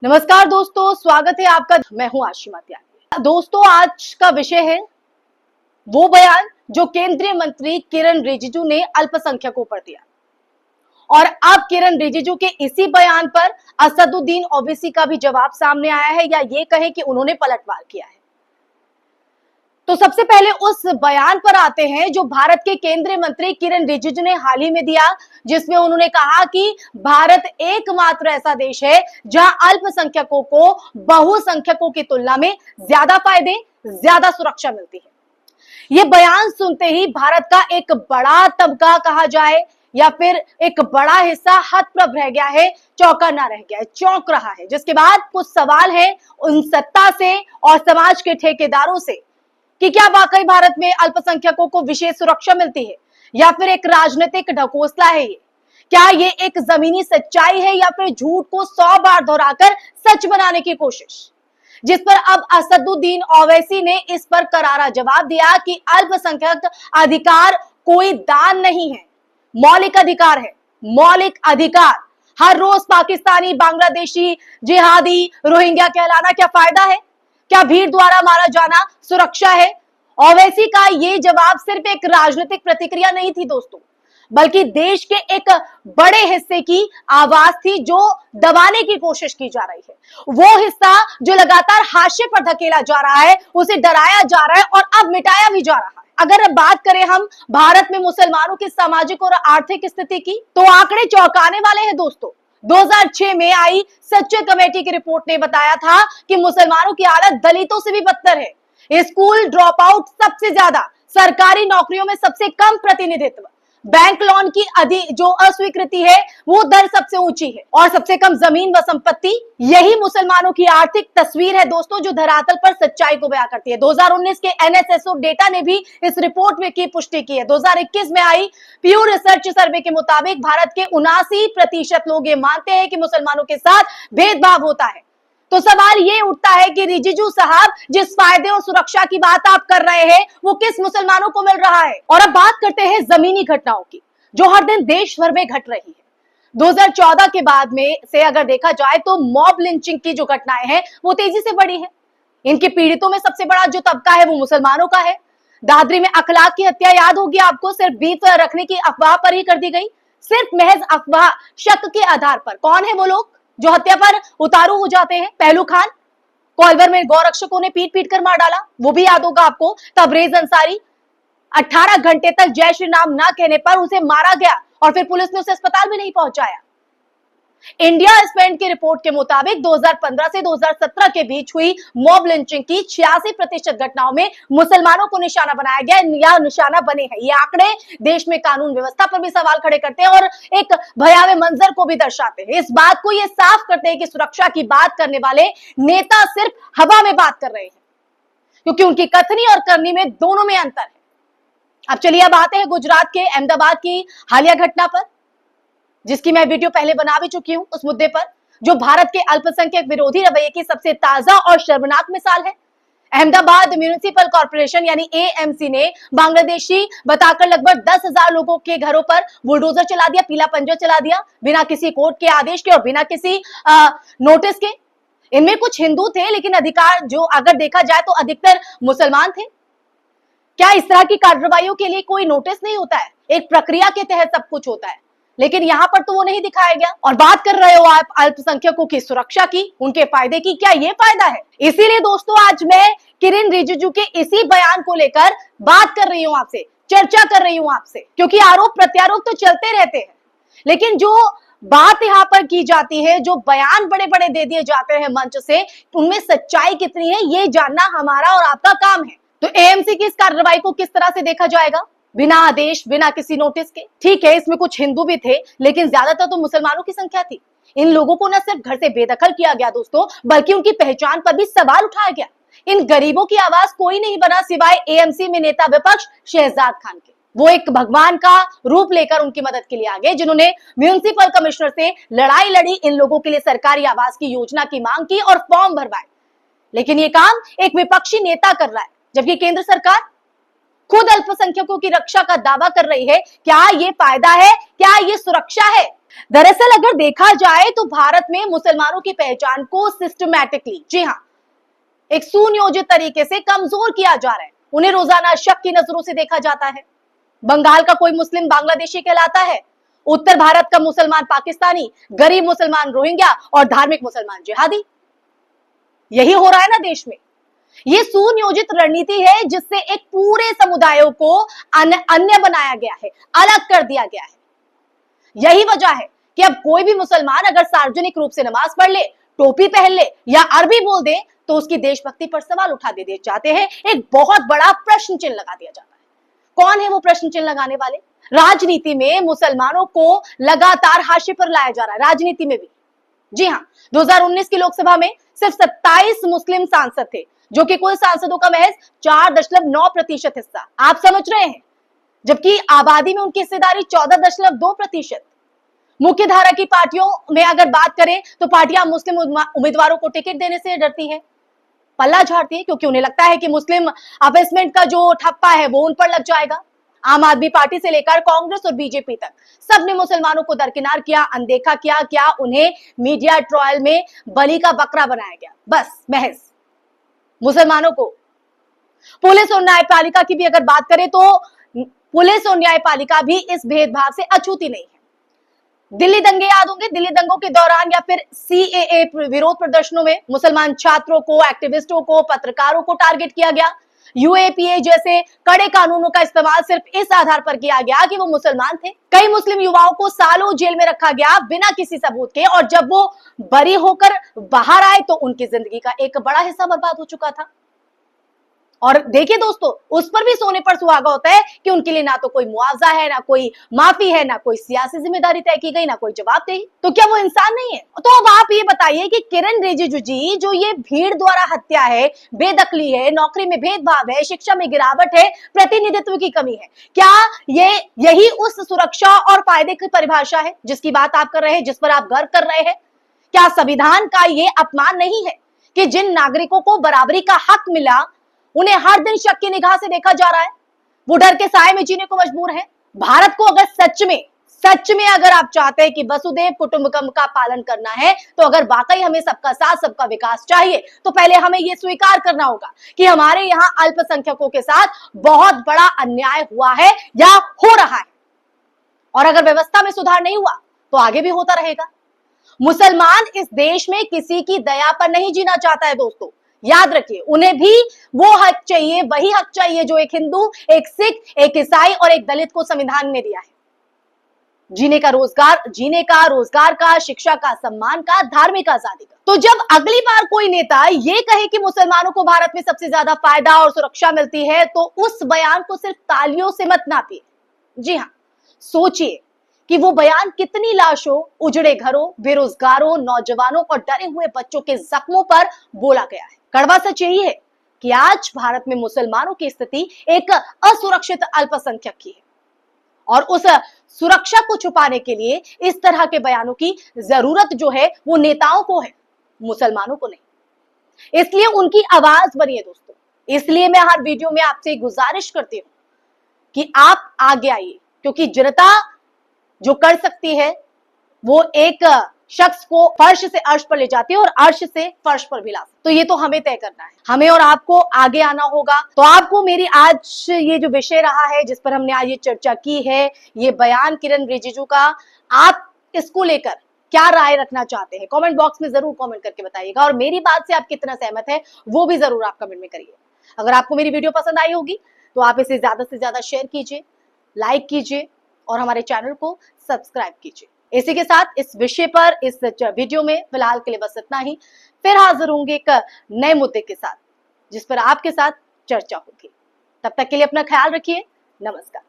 नमस्कार दोस्तों, स्वागत है आपका। मैं हूं आशिमा त्यागी। दोस्तों, आज का विषय है वो बयान जो केंद्रीय मंत्री किरण रिजिजू ने अल्पसंख्यकों पर दिया। और अब किरण रिजिजू के इसी बयान पर असदुद्दीन ओवैसी का भी जवाब सामने आया है, या ये कहें कि उन्होंने पलटवार किया है। तो सबसे पहले उस बयान पर आते हैं जो भारत के केंद्रीय मंत्री किरण रिजिजू ने हाल ही में दिया, जिसमें उन्होंने कहा कि भारत एकमात्र ऐसा देश है जहां अल्पसंख्यकों को बहुसंख्यकों की तुलना में ज्यादा फायदे, ज्यादा सुरक्षा मिलती है। यह बयान सुनते ही भारत का एक बड़ा तबका कहा जाए या फिर एक बड़ा हिस्सा हतप्रभ रह गया है, चौंका ना रह गया है, चौंक रहा है। जिसके बाद कुछ सवाल है उन सत्ता से और समाज के ठेकेदारों से कि क्या वाकई भारत में अल्पसंख्यकों को विशेष सुरक्षा मिलती है, या फिर एक राजनीतिक ढकोसला है ये? क्या ये एक जमीनी सच्चाई है, या फिर झूठ को 100 बार दोहराकर सच बनाने की कोशिश? जिस पर अब असदुद्दीन ओवैसी ने इस पर करारा जवाब दिया कि अल्पसंख्यक अधिकार कोई दान नहीं है, मौलिक अधिकार है। मौलिक अधिकार। हर रोज पाकिस्तानी, बांग्लादेशी, जिहादी, रोहिंग्या कहलाना क्या फायदा है? क्या भीड़ द्वारा मारा जाना सुरक्षा है? ओवैसी का यह जवाब सिर्फ एक राजनीतिक प्रतिक्रिया नहीं थी दोस्तों, बल्कि देश के एक बड़े हिस्से की आवाज थी जो दबाने की कोशिश की जा रही है। वो हिस्सा जो लगातार हाशिए पर धकेला जा रहा है, उसे डराया जा रहा है और अब मिटाया भी जा रहा है। अगर बात करें हम भारत में मुसलमानों की सामाजिक और आर्थिक स्थिति की, तो आंकड़े चौंकाने वाले हैं दोस्तों। 2006 में आई सच्चे कमेटी की रिपोर्ट ने बताया था कि मुसलमानों की हालत दलितों से भी बदतर है। स्कूल ड्रॉप आउट सबसे ज्यादा, सरकारी नौकरियों में सबसे कम प्रतिनिधित्व, बैंक लोन की जो अस्वीकृति है वो दर सबसे ऊंची है, और सबसे कम जमीन व संपत्ति। यही मुसलमानों की आर्थिक तस्वीर है दोस्तों, जो धरातल पर सच्चाई को बयां करती है। 2019 के एनएसएसओ डेटा ने भी इस रिपोर्ट में की पुष्टि की है। 2021 में आई प्यू रिसर्च सर्वे के मुताबिक भारत के 79% लोग ये मानते हैं कि मुसलमानों के साथ भेदभाव होता है। तो सवाल ये उठता है कि रिजिजू साहब, जिस फायदे और सुरक्षा की बात आप कर रहे हैं, वो किस मुसलमानों को मिल रहा है? और अब बात करते हैं जमीनी घटनाओं की, जो हर दिन देश भर में घट रही है। 2014 के बाद में से अगर देखा जाए तो मॉब लिंचिंग की जो घटनाएं हैं वो तेजी से बढ़ी है। इनके पीड़ितों में सबसे बड़ा जो तबका है वो मुसलमानों का है। दादरी में अखलाक की हत्या याद होगी आपको, सिर्फ बीफ रखने की अफवाह पर ही कर दी गई, सिर्फ महज अफवाह, शक के आधार पर। कौन है वो लोग जो हत्या पर उतारू हो जाते हैं? पहलू खान। कोलवर में गौरक्षकों ने पीट पीट कर मार डाला, वो भी याद होगा आपको। तबरेज अंसारी, 18 घंटे तक जय श्री राम ना कहने पर उसे मारा गया और फिर पुलिस ने उसे अस्पताल भी नहीं पहुंचाया। इंडिया स्पेंड की रिपोर्ट के मुताबिक 2015 से 2017 के बीच हुई मॉब लिंचिंग की 86% घटनाओं में मुसलमानों को निशाना बनाया गया या निशाना बने हैं। ये आंकड़े देश में कानून व्यवस्था पर भी सवाल खड़े करते हैं और एक भयावह मंजर को भी दर्शाते हैं। इस बात को ये साफ करते हैं कि सुरक्षा की बात करने वाले नेता सिर्फ हवा में बात कर रहे हैं, क्योंकि उनकी कथनी और करनी में दोनों में अंतर है। अब चलिए अब आते हैं गुजरात के अहमदाबाद की हालिया घटना पर, जिसकी मैं वीडियो पहले बना भी चुकी हूं, उस मुद्दे पर जो भारत के अल्पसंख्यक विरोधी रवैये की सबसे ताजा और शर्मनाक मिसाल है। अहमदाबाद म्यूनिसिपल कॉर्पोरेशन यानी एएमसी ने बांग्लादेशी बताकर लगभग 10,000 लोगों के घरों पर बुलडोजर चला दिया, पीला पंजा चला दिया, बिना किसी कोर्ट के आदेश के और बिना किसी नोटिस के। इनमें कुछ हिंदू थे, लेकिन अधिकार जो अगर देखा जाए तो अधिकतर मुसलमान थे। क्या इस तरह की कार्रवाइयों के लिए कोई नोटिस नहीं होता है? एक प्रक्रिया के तहत सब कुछ होता है, लेकिन यहां पर तो वो नहीं दिखाया गया। और बात कर रहे हो आप अल्पसंख्यकों की सुरक्षा की, उनके फायदे की, क्या ये फायदा है? इसीलिए दोस्तों आज मैं किरण रिजिजू के इसी बयान को लेकर बात कर रही हूं आपसे, चर्चा कर रही हूं आपसे, क्योंकि आरोप प्रत्यारोप तो चलते रहते हैं, लेकिन जो बात यहां पर की जाती है, जो बयान बड़े बड़े दे दिए जाते हैं मंच से, उनमें सच्चाई कितनी है ये जानना हमारा और आपका काम है। तो एएमसी की इस कार्रवाई को किस तरह से देखा जाएगा? बिना आदेश, बिना किसी नोटिस के। ठीक है, इसमें कुछ हिंदू भी थे, लेकिन ज्यादातर तो मुसलमानों की संख्या थी। इन लोगों को न सिर्फ घर से बेदखल किया गया दोस्तों, बल्कि उनकी पहचान पर भी सवाल उठाया गया। इन गरीबों की आवाज कोई नहीं बना सिवाय एएमसी में नेता विपक्ष शहजाद खान के। वो एक भगवान का रूप लेकर उनकी मदद के लिए आ गए, जिन्होंने म्यूनिसिपल कमिश्नर से लड़ाई लड़ी, इन लोगों के लिए सरकारी आवास की योजना की मांग की और फॉर्म भरवाए। लेकिन ये काम एक विपक्षी नेता कर रहा है, जबकि केंद्र सरकार खुद अल्पसंख्यकों की रक्षा का दावा कर रही है। क्या ये फायदा है? क्या ये सुरक्षा है? दरअसल अगर देखा जाए तो भारत में मुसलमानों की पहचान को सिस्टमैटिकली, जी हां, एक सुनियोजित तरीके से कमजोर किया जा रहा है। उन्हें रोजाना शक की नजरों से देखा जाता है। बंगाल का कोई मुस्लिम बांग्लादेशी कहलाता है, उत्तर भारत का मुसलमान पाकिस्तानी, गरीब मुसलमान रोहिंग्या और धार्मिक मुसलमान जिहादी। यही हो रहा है ना देश में। यह सुनियोजित रणनीति है जिससे एक पूरे समुदायों को अन्य बनाया गया है, अलग कर दिया गया है। यही वजह है कि अब कोई भी मुसलमान अगर सार्वजनिक रूप से नमाज पढ़ ले, टोपी पहन ले या अरबी बोल दे तो उसकी देशभक्ति पर सवाल उठा दे जाते हैं। एक बहुत बड़ा प्रश्न चिन्ह लगा दिया जाता है। कौन है वो प्रश्न चिन्ह लगाने वाले? राजनीति में मुसलमानों को लगातार हाशिए पर लाया जा रहा है, राजनीति में भी। जी हां, 2019 की लोकसभा में सिर्फ 27 मुस्लिम सांसद थे, जो कि कुल सांसदों का महज 4.9% हिस्सा। आप समझ रहे हैं, जबकि आबादी में उनकी हिस्सेदारी 14.2%। मुख्य धारा की पार्टियों में अगर बात करें तो पार्टियां मुस्लिम उम्मीदवारों को टिकट देने से डरती है, पल्ला झाड़ती है, क्योंकि उन्हें लगता है कि मुस्लिम अपेसमेंट का जो ठप्पा है वो उन पर लग जाएगा। आम आदमी पार्टी से लेकर कांग्रेस और बीजेपी तक सबने मुसलमानों को दरकिनार किया, अनदेखा किया। क्या उन्हें मीडिया ट्रायल में बलि का बकरा बनाया गया? बस महज मुसलमानों को। पुलिस और न्यायपालिका की भी अगर बात करें तो पुलिस और न्यायपालिका भी इस भेदभाव से अछूती नहीं है। दिल्ली दंगे याद होंगे, दिल्ली दंगों के दौरान या फिर सीएए विरोध प्रदर्शनों में मुसलमान छात्रों को, एक्टिविस्टों को, पत्रकारों को टारगेट किया गया। यूएपीए जैसे कड़े कानूनों का इस्तेमाल सिर्फ इस आधार पर किया गया कि वो मुसलमान थे। कई मुस्लिम युवाओं को सालों जेल में रखा गया बिना किसी सबूत के, और जब वो बरी होकर बाहर आए तो उनकी जिंदगी का एक बड़ा हिस्सा बर्बाद हो चुका था। और देखिए दोस्तों, उस पर भी सोने पर सुहागा होता है कि उनके लिए ना तो कोई मुआवजा है, ना कोई माफी है, ना कोई सियासी जिम्मेदारी तय की गई, ना कोई जवाबदेही। तो क्या वो इंसान नहीं है? तो अब आप ये बताइए कि किरण रिजिजू जी, जो ये भीड़ द्वारा हत्या है, बेदखली है, नौकरी में भेदभाव है, शिक्षा में गिरावट है, प्रतिनिधित्व की कमी है, क्या ये यही उस सुरक्षा और फायदे की परिभाषा है जिसकी बात आप कर रहे हैं, जिस पर आप गर्व कर रहे हैं? क्या संविधान का ये अपमान नहीं है कि जिन नागरिकों को बराबरी का हक मिला उन्हें हर दिन शक की निगाह से देखा जा रहा है, वो डर के साए में जीने को मजबूर है? भारत को अगर सच में अगर आप चाहते हैं कि वसुधैव कुटुंबकम का पालन करना है, तो अगर वाकई हमें सबका साथ, सबका विकास चाहिए, तो पहले हमें यह स्वीकार करना होगा कि हमारे यहाँ अल्पसंख्यकों के साथ बहुत बड़ा अन्याय हुआ है या हो रहा है। और अगर व्यवस्था में सुधार नहीं हुआ तो आगे भी होता रहेगा। मुसलमान इस देश में किसी की दया पर नहीं जीना चाहता है दोस्तों, याद रखिए। उन्हें भी वो हक चाहिए, वही हक चाहिए जो एक हिंदू, एक सिख, एक ईसाई और एक दलित को संविधान ने दिया है। जीने का, रोजगार का, शिक्षा का, सम्मान का, धार्मिक आजादी का। तो जब अगली बार कोई नेता ये कहे कि मुसलमानों को भारत में सबसे ज्यादा फायदा और सुरक्षा मिलती है, तो उस बयान को सिर्फ तालियों से मत नापिए। जी हाँ, सोचिए कि वो बयान कितनी लाशों, उजड़े घरों, बेरोजगारों, नौजवानों और डरे हुए बच्चों के जख्मों पर बोला गया है। कड़वा सच यही है कि आज भारत में मुसलमानों की स्थिति एक असुरक्षित अल्पसंख्यक की है, और उस सुरक्षा को छुपाने के लिए इस तरह के बयानों की जरूरत जो है वो नेताओं को है, मुसलमानों को नहीं। इसलिए उनकी आवाज बनिए दोस्तों। इसलिए मैं हर वीडियो में आपसे गुजारिश करती हूं कि आप आगे आइए, क्योंकि जनता जो कर सकती है वो एक शख्स को फर्श से अर्श पर ले जाती है और अर्श से फर्श पर भी ला सकती है। तो ये तो हमें तय करना है, हमें और आपको आगे आना होगा। तो आपको मेरी आज ये जो विषय रहा है, जिस पर हमने आज ये चर्चा की है, ये बयान किरण रिजिजू का, आप इसको लेकर क्या राय रखना चाहते हैं? कमेंट बॉक्स में जरूर कमेंट करके बताइएगा, और मेरी बात से आप कितना सहमत है वो भी जरूर आप कमेंट में करिए। अगर आपको मेरी वीडियो पसंद आई होगी तो आप इसे ज्यादा से ज्यादा शेयर कीजिए, लाइक कीजिए और हमारे चैनल को सब्सक्राइब कीजिए। इसी के साथ इस विषय पर, इस वीडियो में फिलहाल के लिए बस इतना ही। फिर हाजिर होंगे एक नए मुद्दे के साथ, जिस पर आपके साथ चर्चा होगी। तब तक के लिए अपना ख्याल रखिए। नमस्कार।